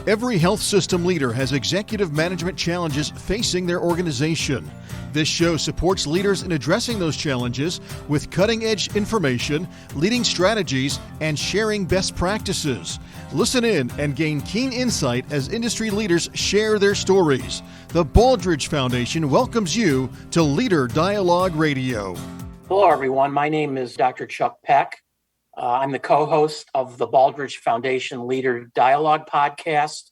Every health system leader has executive management challenges facing their organization. This show supports leaders in addressing those challenges with cutting-edge information, leading strategies, and sharing best practices. Listen in and gain keen insight as industry leaders share their stories. The Baldrige Foundation welcomes you to Leader Dialogue Radio. Hello, everyone. My name is Dr. Chuck Peck. I'm the co-host of the Baldrige Foundation Leader Dialogue podcast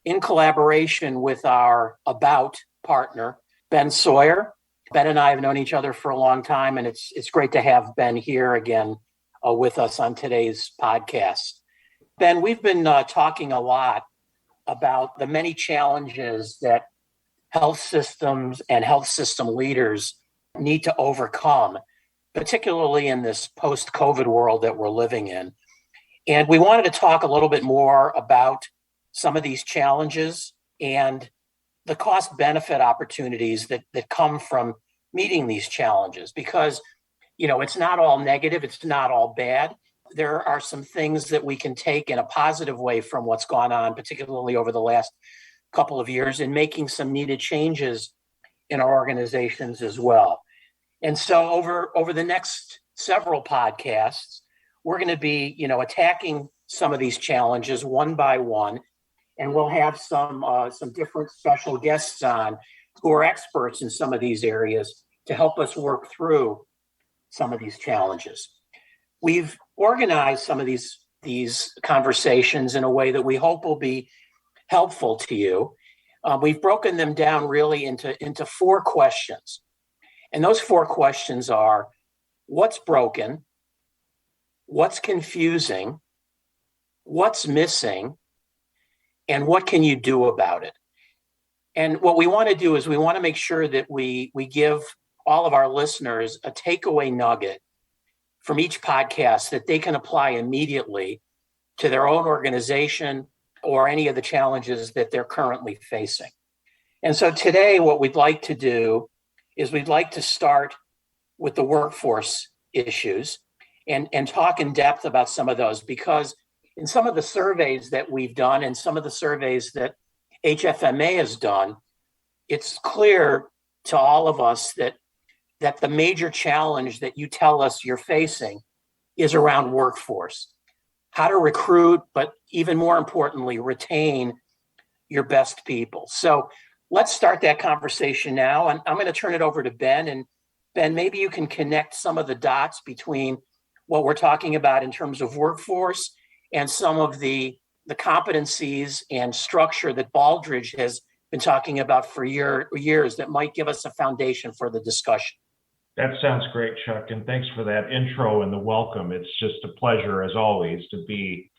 in collaboration with our About partner, Ben Sawyer. Ben and I have known each other for a long time, and it's great to have Ben here again with us on today's podcast. Ben, we've been talking a lot about the many challenges that health systems and health system leaders need to overcome, particularly in this post-COVID world that we're living in. And we wanted to talk a little bit more about some of these challenges and the cost-benefit opportunities that come from meeting these challenges. Because, it's not all negative, it's not all bad. There are some things that we can take in a positive way from what's gone on, particularly over the last couple of years, in making some needed changes in our organizations as well. And so over the next several podcasts, we're going to be, attacking some of these challenges one by one, and we'll have some different special guests on who are experts in some of these areas to help us work through some of these challenges. We've organized some of these conversations in a way that we hope will be helpful to you. We've broken them down really into four questions. And those four questions are: what's broken? What's confusing? What's missing? And what can you do about it? And what we want to do is we want to make sure that we give all of our listeners a takeaway nugget from each podcast that they can apply immediately to their own organization or any of the challenges that they're currently facing. And so today, what we'd like to do is we'd like to start with the workforce issues and talk in depth about some of those, because in some of the surveys that we've done and some of the surveys that HFMA has done, it's clear to all of us that the major challenge that you tell us you're facing is around workforce. How to recruit, but even more importantly, retain your best people. So let's start that conversation now. And I'm going to turn it over to Ben. And Ben, maybe you can connect some of the dots between what we're talking about in terms of workforce and some of the competencies and structure that Baldrige has been talking about for years that might give us a foundation for the discussion. That sounds great, Chuck, and thanks for that intro and the welcome. It's just a pleasure, as always, to be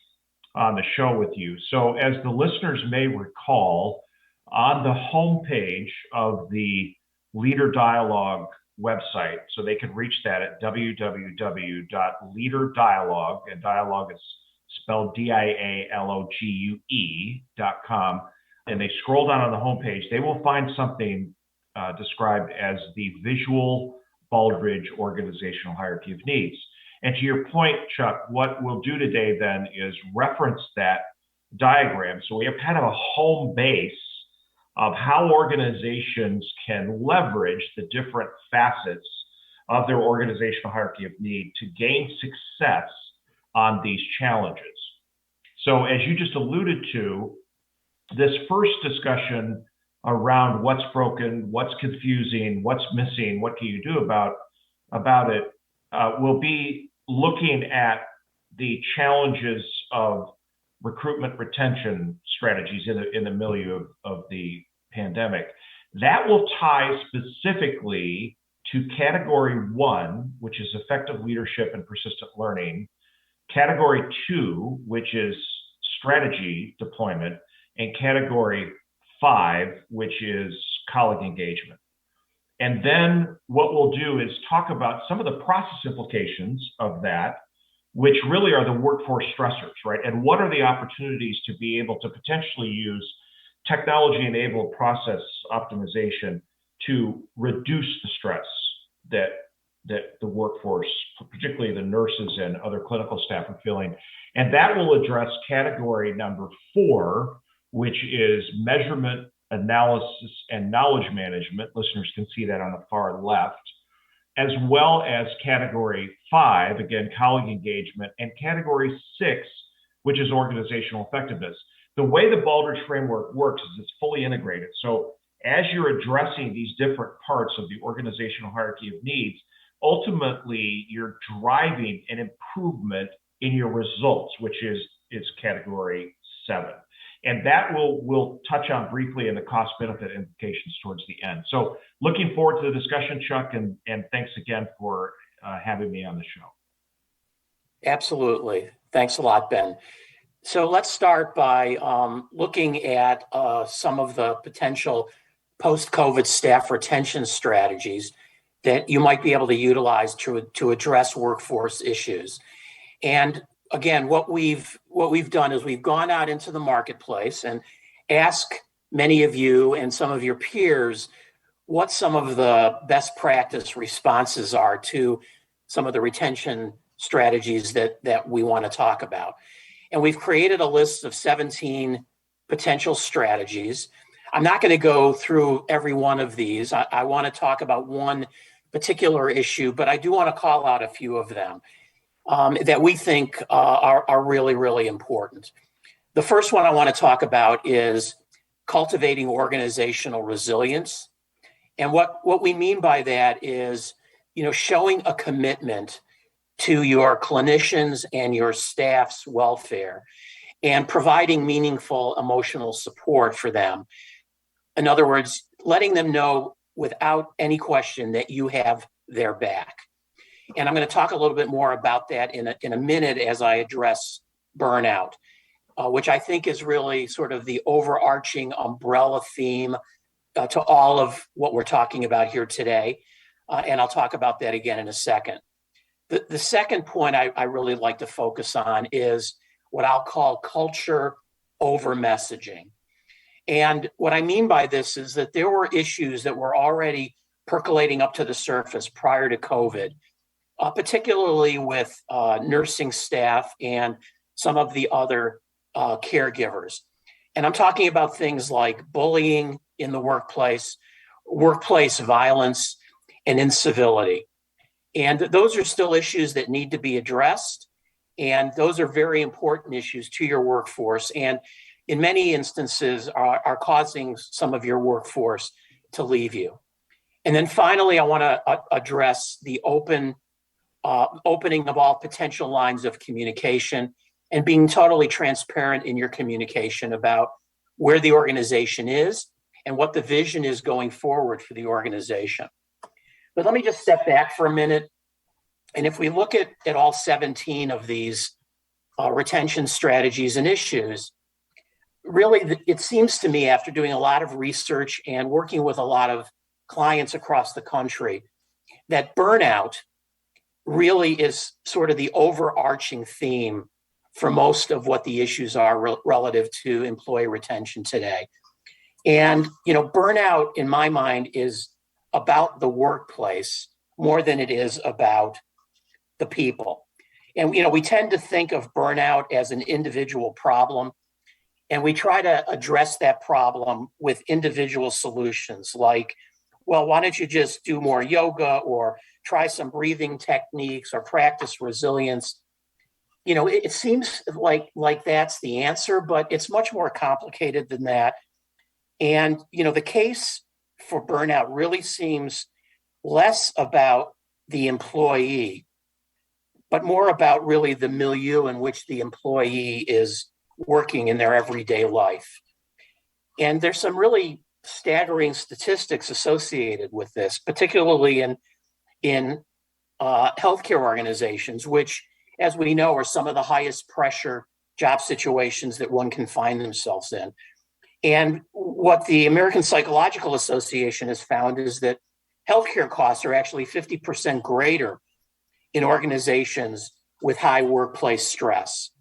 on the show with you. So as the listeners may recall, on the homepage of the Leader Dialogue website, so they can reach that at www.leaderdialogue, and dialogue is spelled dialogue.com, and they scroll down on the homepage, they will find something described as the visual Baldrige organizational hierarchy of needs. And to your point, Chuck, what we'll do today then is reference that diagram. So we have kind of a home base of how organizations can leverage the different facets of their organizational hierarchy of need to gain success on these challenges. So as you just alluded to, this first discussion around what's broken, what's confusing, what's missing, what can you do about it, will be looking at the challenges of recruitment retention strategies in the milieu of the pandemic. That will tie specifically to category 1, which is effective leadership and persistent learning, category 2, which is strategy deployment, and category 5, which is colleague engagement. And then what we'll do is talk about some of the process implications of that, which really are the workforce stressors, right? And what are the opportunities to be able to potentially use technology-enabled process optimization to reduce the stress that the workforce, particularly the nurses and other clinical staff, are feeling. And that will address category number 4, which is measurement, analysis, and knowledge management. Listeners can see that on the far left, as well as category 5, again, colleague engagement, and category 6, which is organizational effectiveness. The way the Baldrige framework works is it's fully integrated. So as you're addressing these different parts of the organizational hierarchy of needs, ultimately you're driving an improvement in your results, which is category 7. And that we'll touch on briefly in the cost benefit implications towards the end. So looking forward to the discussion, Chuck, and thanks again for having me on the show. Absolutely. Thanks a lot, Ben. So let's start by looking at some of the potential post-COVID staff retention strategies that you might be able to utilize to address workforce issues. And again, what we've done is we've gone out into the marketplace and asked many of you and some of your peers what some of the best practice responses are to some of the retention strategies that we want to talk about. And we've created a list of 17 potential strategies. I'm not going to go through every one of these. I want to talk about one particular issue, but I do want to call out a few of them that we think are really, really important. The first one I want to talk about is cultivating organizational resilience. And what we mean by that is, showing a commitment to your clinicians and your staff's welfare and providing meaningful emotional support for them. In other words, letting them know without any question that you have their back. And I'm going to talk a little bit more about that in a minute as I address burnout, which I think is really sort of the overarching umbrella theme to all of what we're talking about here today. And I'll talk about that again in a second. The second point I really like to focus on is what I'll call culture over messaging. And what I mean by this is that there were issues that were already percolating up to the surface prior to COVID, particularly with nursing staff and some of the other caregivers. And I'm talking about things like bullying in the workplace violence, and incivility. And those are still issues that need to be addressed. And those are very important issues to your workforce. And in many instances are causing some of your workforce to leave you. And then finally, I want to address the opening of all potential lines of communication and being totally transparent in your communication about where the organization is and what the vision is going forward for the organization. But let me just step back for a minute. And if we look at all 17 of these retention strategies and issues, really, it seems to me, after doing a lot of research and working with a lot of clients across the country, that burnout really is sort of the overarching theme for most of what the issues are relative to employee retention today. And, burnout, in my mind, is about the workplace more than it is about the people. And, we tend to think of burnout as an individual problem, and we try to address that problem with individual solutions like, well, why don't you just do more yoga or try some breathing techniques or practice resilience? It seems like that's the answer, but it's much more complicated than that. And, the case for burnout really seems less about the employee, but more about really the milieu in which the employee is working in their everyday life. And there's some really staggering statistics associated with this, particularly in healthcare organizations, which, as we know, are some of the highest pressure job situations that one can find themselves in. And what the American Psychological Association has found is that healthcare costs are actually 50% greater in organizations with high workplace stress.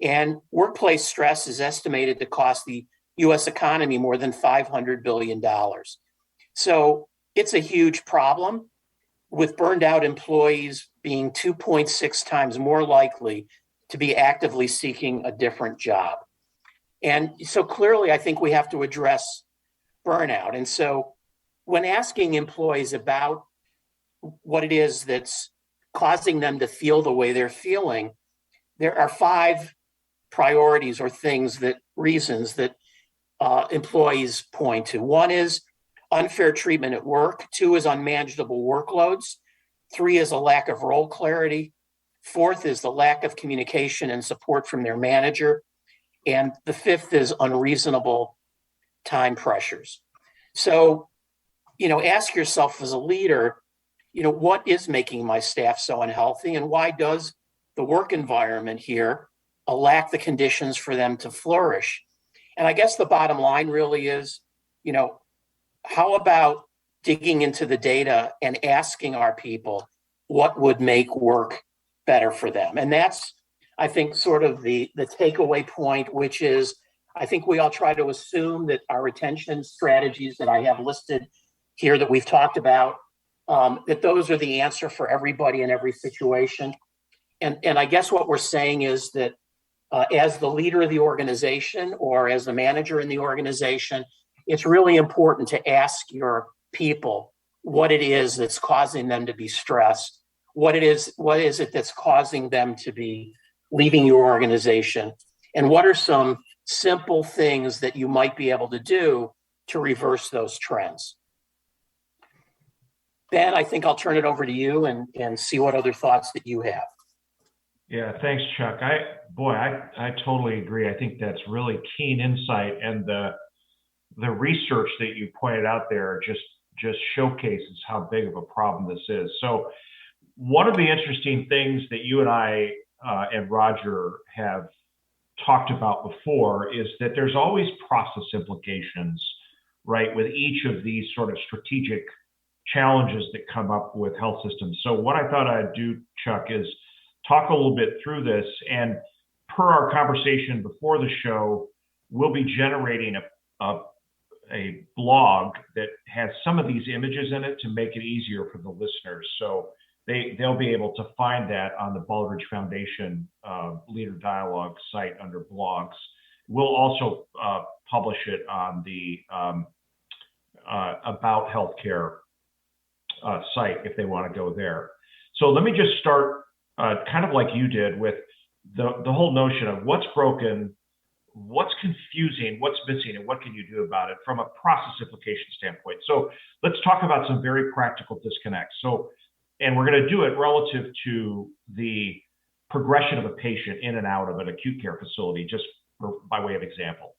And workplace stress is estimated to cost the U.S. economy more than $500 billion. So it's a huge problem, with burned out employees being 2.6 times more likely to be actively seeking a different job. And so clearly, I think we have to address burnout. And so when asking employees about what it is that's causing them to feel the way they're feeling, there are 5 priorities or reasons that employees point to. 1 is unfair treatment at work. 2 is unmanageable workloads. 3 is a lack of role clarity. 4th is the lack of communication and support from their manager. And the 5th is unreasonable time pressures. So, ask yourself as a leader, what is making my staff so unhealthy, and why does the work environment here lack the conditions for them to flourish? And I guess the bottom line really is, how about digging into the data and asking our people what would make work better for them? And that's, I think, sort of the takeaway point, which is, I think we all try to assume that our retention strategies that I have listed here that we've talked about, that those are the answer for everybody in every situation. And I guess what we're saying is that as the leader of the organization or as the manager in the organization, it's really important to ask your people what it is that's causing them to be stressed. What is it that's causing them to be leaving your organization? And what are some simple things that you might be able to do to reverse those trends? Ben, I think I'll turn it over to you and see what other thoughts that you have. Yeah, thanks, Chuck. I totally agree. I think that's really keen insight, and the research that you pointed out there just showcases how big of a problem this is. So one of the interesting things that you and I and Roger have talked about before is that there's always process implications, right, with each of these sort of strategic challenges that come up with health systems. So what I thought I'd do, Chuck, is talk a little bit through this. And per our conversation before the show, we'll be generating a blog that has some of these images in it to make it easier for the listeners. So they'll be able to find that on the Baldrige Foundation Leader Dialogue site under blogs. We'll also publish it on the About Healthcare site if they want to go there. So let me just start kind of like you did with the whole notion of what's broken, what's confusing, what's missing, and what can you do about it from a process implication standpoint. So let's talk about some very practical disconnects. And we're going to do it relative to the progression of a patient in and out of an acute care facility, just by way of example.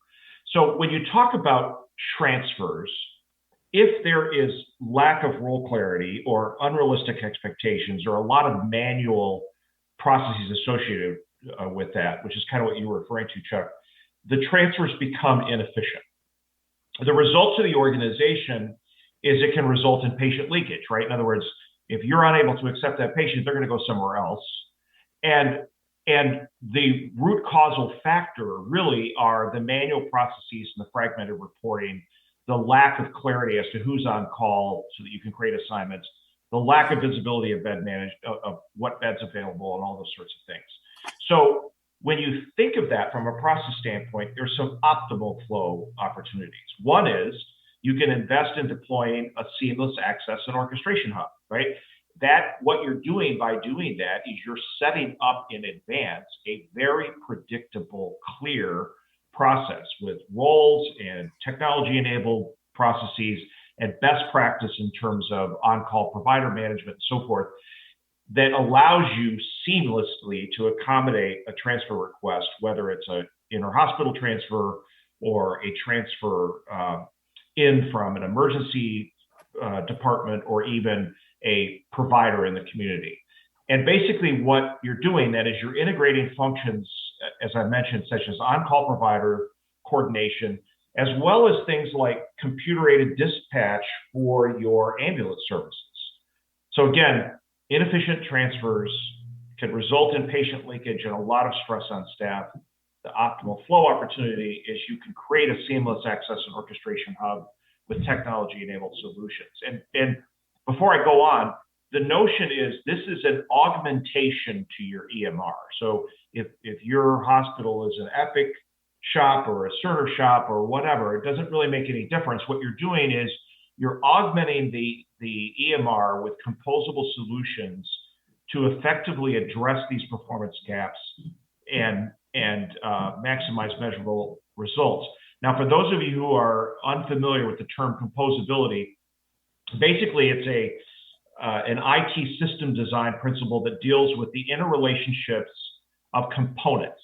So when you talk about transfers, if there is lack of role clarity or unrealistic expectations or a lot of manual processes associated with that, which is kind of what you were referring to, Chuck, the transfers become inefficient. The result to the organization is it can result in patient leakage, right? In other words, if you're unable to accept that patient, they're going to go somewhere else. And the root causal factor really are the manual processes and the fragmented reporting, the lack of clarity as to who's on call so that you can create assignments, the lack of visibility of of what beds available and all those sorts of things. So when you think of that from a process standpoint, there's some optimal flow opportunities. One is you can invest in deploying a seamless access and orchestration hub, right? What you're doing by doing that is you're setting up in advance a very predictable, clear process with roles and technology-enabled processes and best practice in terms of on-call provider management and so forth that allows you seamlessly to accommodate a transfer request, whether it's an inter-hospital transfer or a transfer in from an emergency department or even a provider in the community. And basically what you're doing then is you're integrating functions, as I mentioned, such as on-call provider coordination, as well as things like computer-aided dispatch for your ambulance services. So again, inefficient transfers can result in patient leakage and a lot of stress on staff. The optimal flow opportunity is you can create a seamless access and orchestration hub with technology-enabled solutions. And before I go on, the notion is this is an augmentation to your EMR. So if your hospital is an Epic shop or a Cerner shop or whatever. It doesn't really make any difference. What you're doing is you're augmenting the EMR with composable solutions to effectively address these performance gaps and maximize measurable results. Now, for those of you who are unfamiliar with the term composability, basically it's an IT system design principle that deals with the interrelationships of components.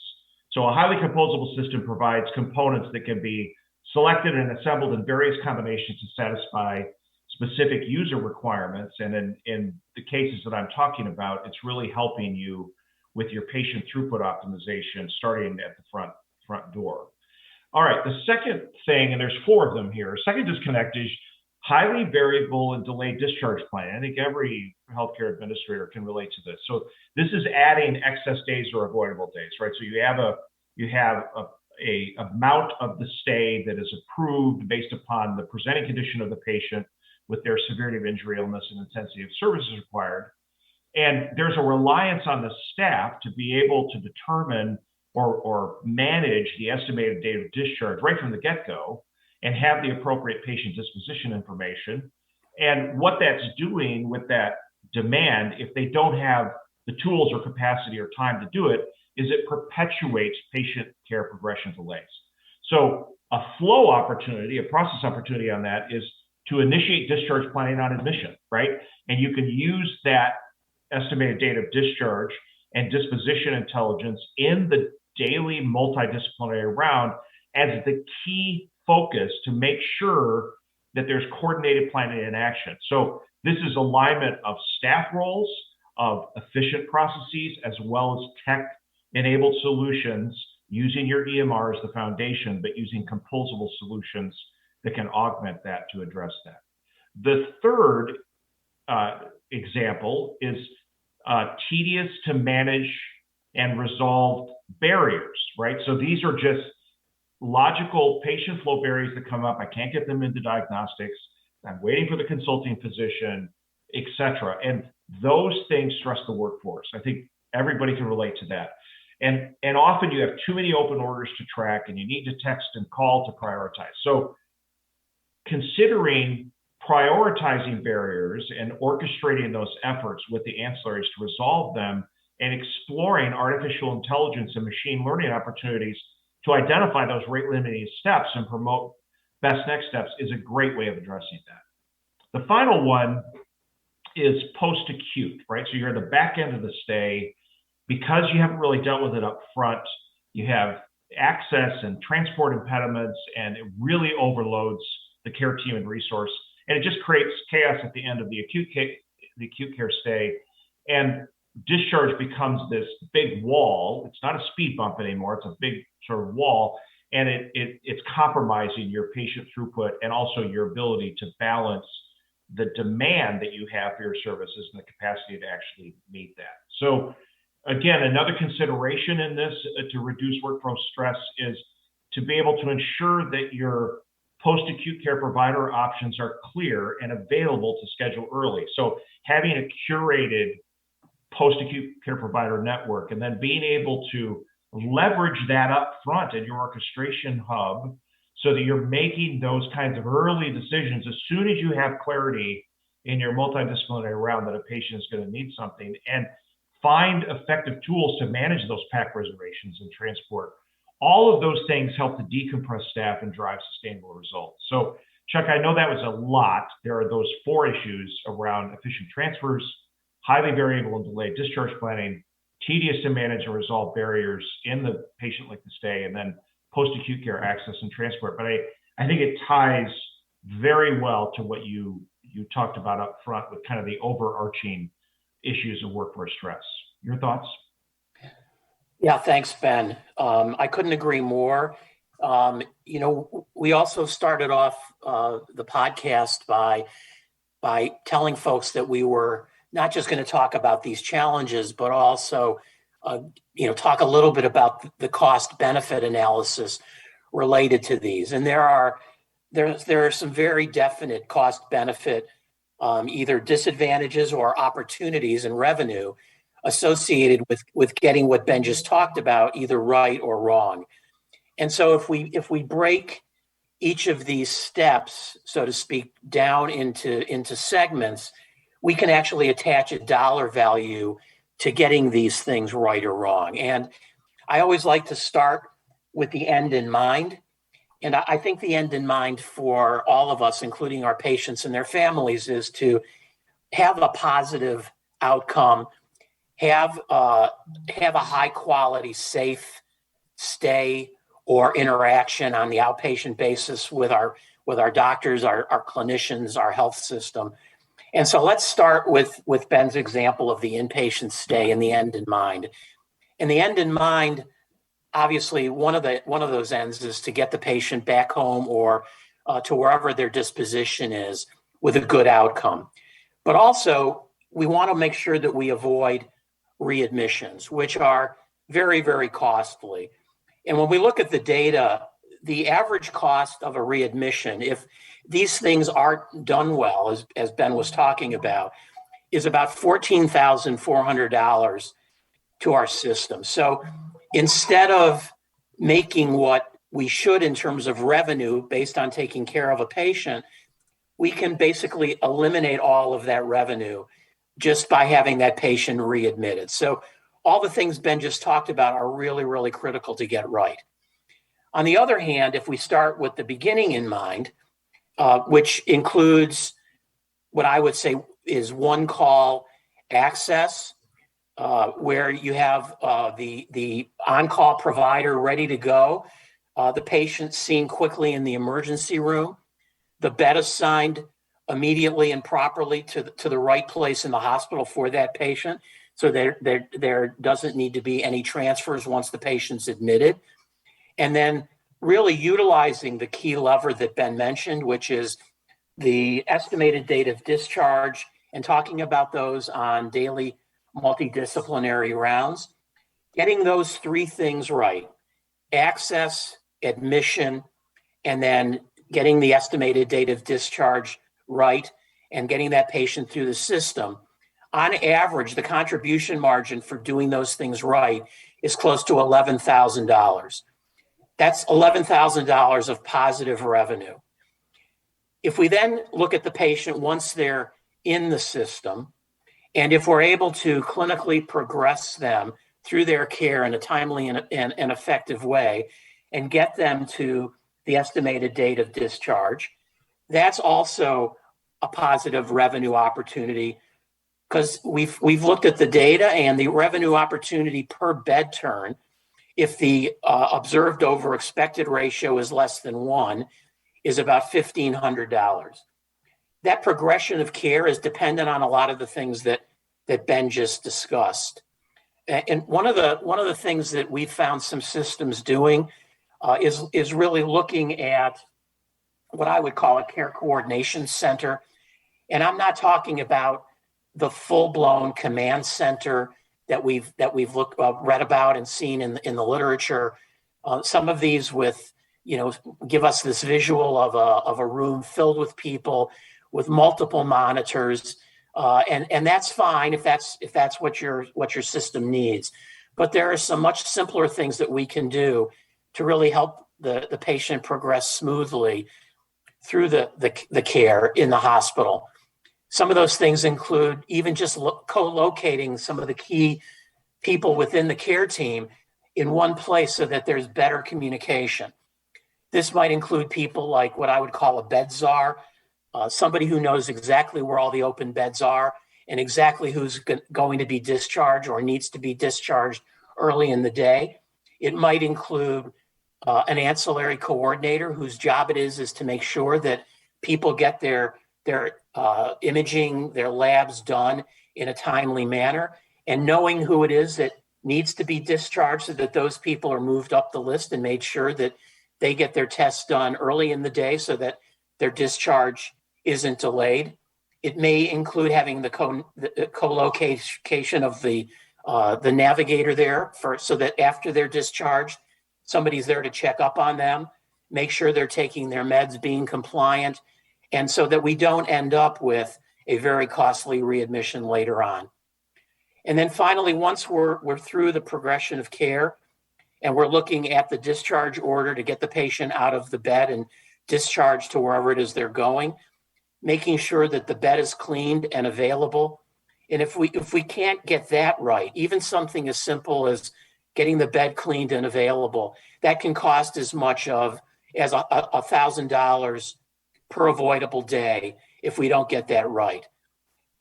So a highly composable system provides components that can be selected and assembled in various combinations to satisfy specific user requirements. And in the cases that I'm talking about, it's really helping you with your patient throughput optimization starting at the front door. All right, the second thing, and there's 4 of them here. Second disconnect is highly variable and delayed discharge plan. I think every healthcare administrator can relate to this. So this is adding excess days or avoidable days, right? So you have a amount of the stay that is approved based upon the presenting condition of the patient with their severity of injury, illness, and intensity of services required. And there's a reliance on the staff to be able to determine or manage the estimated date of discharge right from the get-go and have the appropriate patient disposition information. And what that's doing with that demand, if they don't have the tools or capacity or time to do it, is it perpetuates patient care progression delays. So a flow opportunity, a process opportunity on that is to initiate discharge planning on admission, right? And you can use that estimated date of discharge and disposition intelligence in the daily multidisciplinary round as the key focus to make sure that there's coordinated planning in action. So this is alignment of staff roles, of efficient processes, as well as tech-enabled solutions using your EMR as the foundation, but using composable solutions that can augment that to address that. The third example is tedious to manage and resolve barriers, right? So these are just logical patient flow barriers that come up. I can't get them into diagnostics. I'm waiting for the consulting physician, et cetera. And those things stress the workforce. I think everybody can relate to that. And often you have too many open orders to track and you need to text and call to prioritize. So considering prioritizing barriers and orchestrating those efforts with the ancillaries to resolve them and exploring artificial intelligence and machine learning opportunities to identify those rate-limiting steps and promote best next steps is a great way of addressing that. The final one is post-acute, right? So you're at the back end of the stay. Because you haven't really dealt with it up front, you have access and transport impediments, and it really overloads the care team and resource. And it just creates chaos at the end of the acute care stay. And discharge becomes this big wall. It's not a speed bump anymore. It's a big sort of wall. And it's compromising your patient throughput and also your ability to balance the demand that you have for your services and the capacity to actually meet that. So again, another consideration in this to reduce workflow stress is to be able to ensure that your post-acute care provider options are clear and available to schedule early. So having a curated post-acute care provider network and then being able to leverage that up front in your orchestration hub so that you're making those kinds of early decisions as soon as you have clarity in your multidisciplinary round that a patient is going to need something, and find effective tools to manage those pack reservations and transport. All of those things help to decompress staff and drive sustainable results. So, Chuck, I know that was a lot. There are those 4 issues around efficient transfers, highly variable and delayed discharge planning, tedious to manage and resolve barriers in the patient length of stay, and then post-acute care access and transport. But I think it ties very well to what you talked about up front with kind of the overarching issues of workforce stress. Your thoughts? Yeah, thanks, Ben. I couldn't agree more. We also started off the podcast by telling folks that we were not just going to talk about these challenges, but also, talk a little bit about the cost-benefit analysis related to these. And there are some very definite cost-benefit either disadvantages or opportunities in revenue associated with getting what Ben just talked about either right or wrong. And so if we break each of these steps, so to speak, down into segments, we can actually attach a dollar value to getting these things right or wrong. And I always like to start with the end in mind. And I think the end in mind for all of us, including our patients and their families, is to have a positive outcome, have a high quality, safe stay or interaction on the outpatient basis with our doctors, our clinicians, our health system. And so let's start with Ben's example of the inpatient stay and the end in mind. And the end in mind, obviously, one of those ends is to get the patient back home or to wherever their disposition is with a good outcome. But also, we want to make sure that we avoid readmissions, which are very, very costly. And when we look at the data, the average cost of a readmission, if these things aren't done well, as Ben was talking about, is about $14,400 to our system. So instead of making what we should in terms of revenue based on taking care of a patient, we can basically eliminate all of that revenue just by having that patient readmitted. So all the things Ben just talked about are really, really critical to get right. On the other hand, if we start with the beginning in mind, which includes what I would say is one call access, where you have the on-call provider ready to go, the patient seen quickly in the emergency room, the bed assigned immediately and properly to the right place in the hospital for that patient, so there doesn't need to be any transfers once the patient's admitted. And then really utilizing the key lever that Ben mentioned, which is the estimated date of discharge, and talking about those on daily multidisciplinary rounds. Getting those three things right: access, admission, and then getting the estimated date of discharge right, and getting that patient through the system. On average, the contribution margin for doing those things right is close to $11,000. That's $11,000 of positive revenue. If we then look at the patient once they're in the system, and if we're able to clinically progress them through their care in a timely and effective way and get them to the estimated date of discharge, that's also a positive revenue opportunity, because we've looked at the data, and the revenue opportunity per bed turn, if the observed over expected ratio is less than 1, is about $1,500. That progression of care is dependent on a lot of the things that Ben just discussed. And one of the things that we've found some systems doing is really looking at what I would call a care coordination center. And I'm not talking about the full-blown command center that we've read about and seen in the literature. Some of these give us this visual of a room filled with people with multiple monitors, and that's fine if that's what your system needs. But there are some much simpler things that we can do to really help the patient progress smoothly through the care in the hospital. Some of those things include even just co-locating some of the key people within the care team in one place so that there's better communication. This might include people like what I would call a bed czar, somebody who knows exactly where all the open beds are and exactly who's going to be discharged or needs to be discharged early in the day. It might include an ancillary coordinator whose job it is to make sure that people get their imaging, their labs done in a timely manner, and knowing who it is that needs to be discharged so that those people are moved up the list and made sure that they get their tests done early in the day so that their discharge isn't delayed. It may include having the co-location of the navigator there so that after they're discharged, somebody's there to check up on them, make sure they're taking their meds, being compliant, and so that we don't end up with a very costly readmission later on. And then finally, once we're through the progression of care, and we're looking at the discharge order to get the patient out of the bed and discharged to wherever it is they're going, making sure that the bed is cleaned and available. And if we can't get that right, even something as simple as getting the bed cleaned and available, that can cost as much as $1,000 per avoidable day if we don't get that right.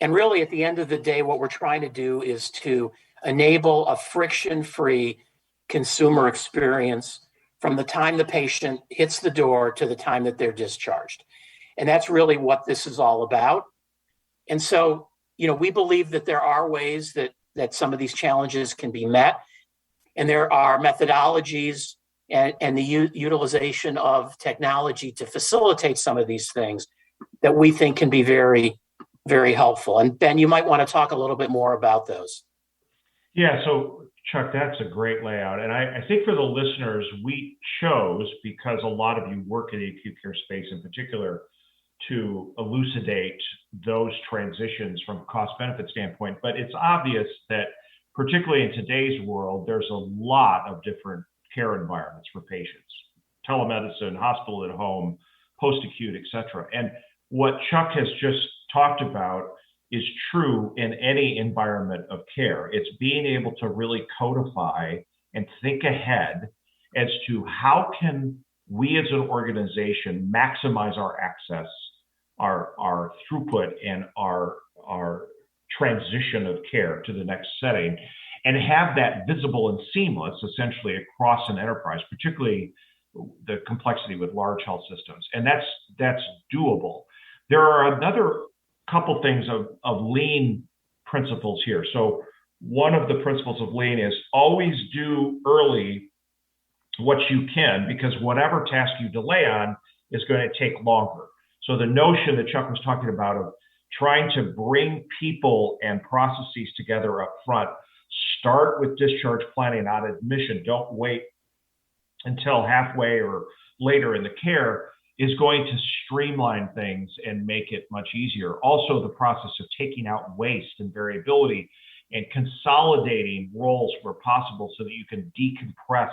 And really, at the end of the day, what we're trying to do is to enable a friction-free consumer experience from the time the patient hits the door to the time that they're discharged. And that's really what this is all about. And so, we believe that there are ways that some of these challenges can be met. And there are methodologies and the utilization of technology to facilitate some of these things that we think can be very, very helpful. And Ben, you might want to talk a little bit more about those. Yeah, so Chuck, that's a great layout. And I think for the listeners, we chose, because a lot of you work in the acute care space in particular, to elucidate those transitions from a cost benefit standpoint. But it's obvious that particularly in today's world, there's a lot of different care environments for patients: telemedicine, hospital at home, post-acute, et cetera. And what Chuck has just talked about is true in any environment of care. It's being able to really codify and think ahead as to how can we as an organization maximize our access, our throughput, and our transition of care to the next setting, and have that visible and seamless essentially across an enterprise, particularly the complexity with large health systems. And that's doable. There are another couple things of lean principles here. So one of the principles of lean is always do early what you can, because whatever task you delay on is going to take longer. So the notion that Chuck was talking about of trying to bring people and processes together up front, start with discharge planning on admission, don't wait until halfway or later in the care, is going to streamline things and make it much easier. Also, the process of taking out waste and variability and consolidating roles where possible so that you can decompress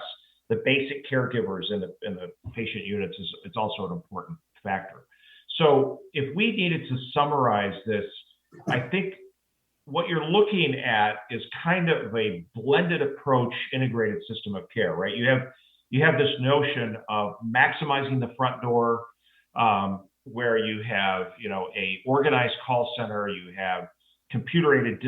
the basic caregivers in the patient units is also an important factor. So if we needed to summarize this, I think what you're looking at is kind of a blended approach, integrated system of care, right? You have this notion of maximizing the front door, where you have, a organized call center, you have computer-aided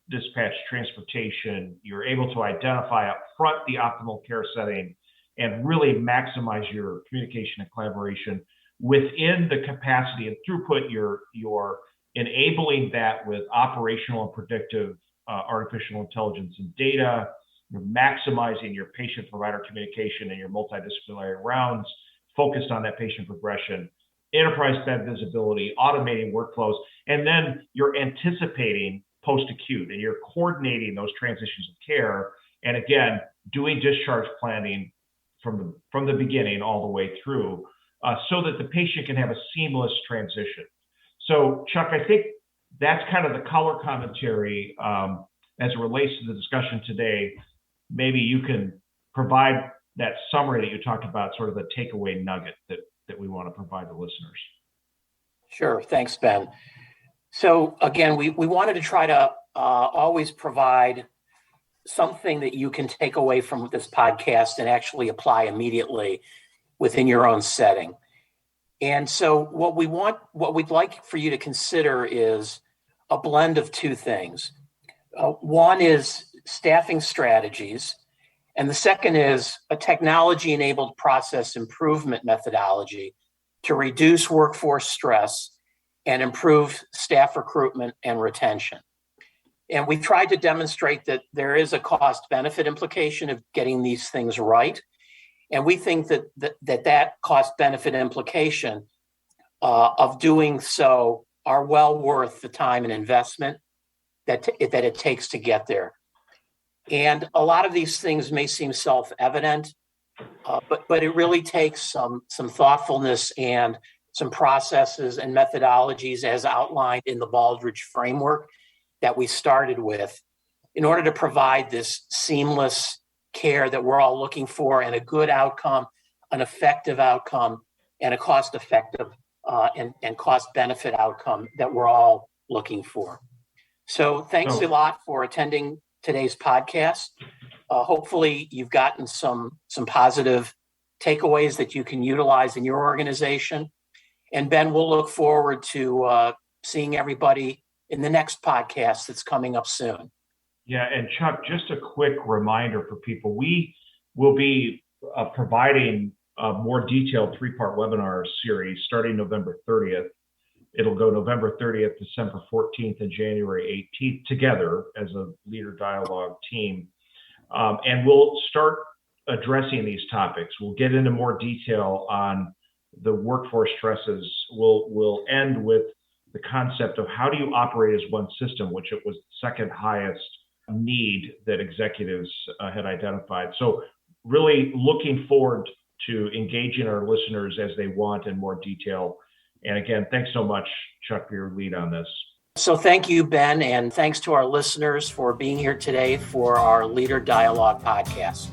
dispatch transportation, you're able to identify up front the optimal care setting and really maximize your communication and collaboration within the capacity and throughput. You're enabling that with operational and predictive artificial intelligence and data. You're maximizing your patient-provider communication and your multidisciplinary rounds focused on that patient progression, enterprise bed visibility, automating workflows, and then you're anticipating post-acute and you're coordinating those transitions of care. And again, doing discharge planning from the beginning all the way through so that the patient can have a seamless transition. So Chuck, I think that's kind of the color commentary as it relates to the discussion today. Maybe you can provide that summary that you talked about, sort of the takeaway nugget that we want to provide the listeners. Sure. Thanks, Ben. So again, we wanted to try to always provide something that you can take away from this podcast and actually apply immediately within your own setting. And so what we'd like for you to consider is a blend of two things. One is staffing strategies, and the second is a technology-enabled process improvement methodology to reduce workforce stress and improve staff recruitment and retention. And we tried to demonstrate that there is a cost-benefit implication of getting these things right. And we think that cost-benefit implication of doing so are well worth the time and investment that it takes to get there. And a lot of these things may seem self-evident, but it really takes some thoughtfulness and some processes and methodologies as outlined in the Baldrige framework that we started with in order to provide this seamless care that we're all looking for, and a good outcome, an effective outcome, and a cost-effective and cost-benefit outcome that we're all looking for. So thanks a lot for attending today's podcast. Hopefully you've gotten some positive takeaways that you can utilize in your organization. And Ben, we'll look forward to seeing everybody in the next podcast that's coming up soon. Yeah, and Chuck, just a quick reminder for people, we will be providing a more detailed 3-part webinar series starting November 30th. It'll go November 30th, December 14th, and January 18th together as a Leader Dialogue team. And we'll start addressing these topics. We'll get into more detail on the workforce stresses. We'll end with the concept of how do you operate as one system, which it was the second highest need that executives had identified. So really looking forward to engaging our listeners as they want in more detail. And again, thanks so much, Chuck, for your lead on this. So thank you, Ben, and thanks to our listeners for being here today for our Leader Dialogue podcast.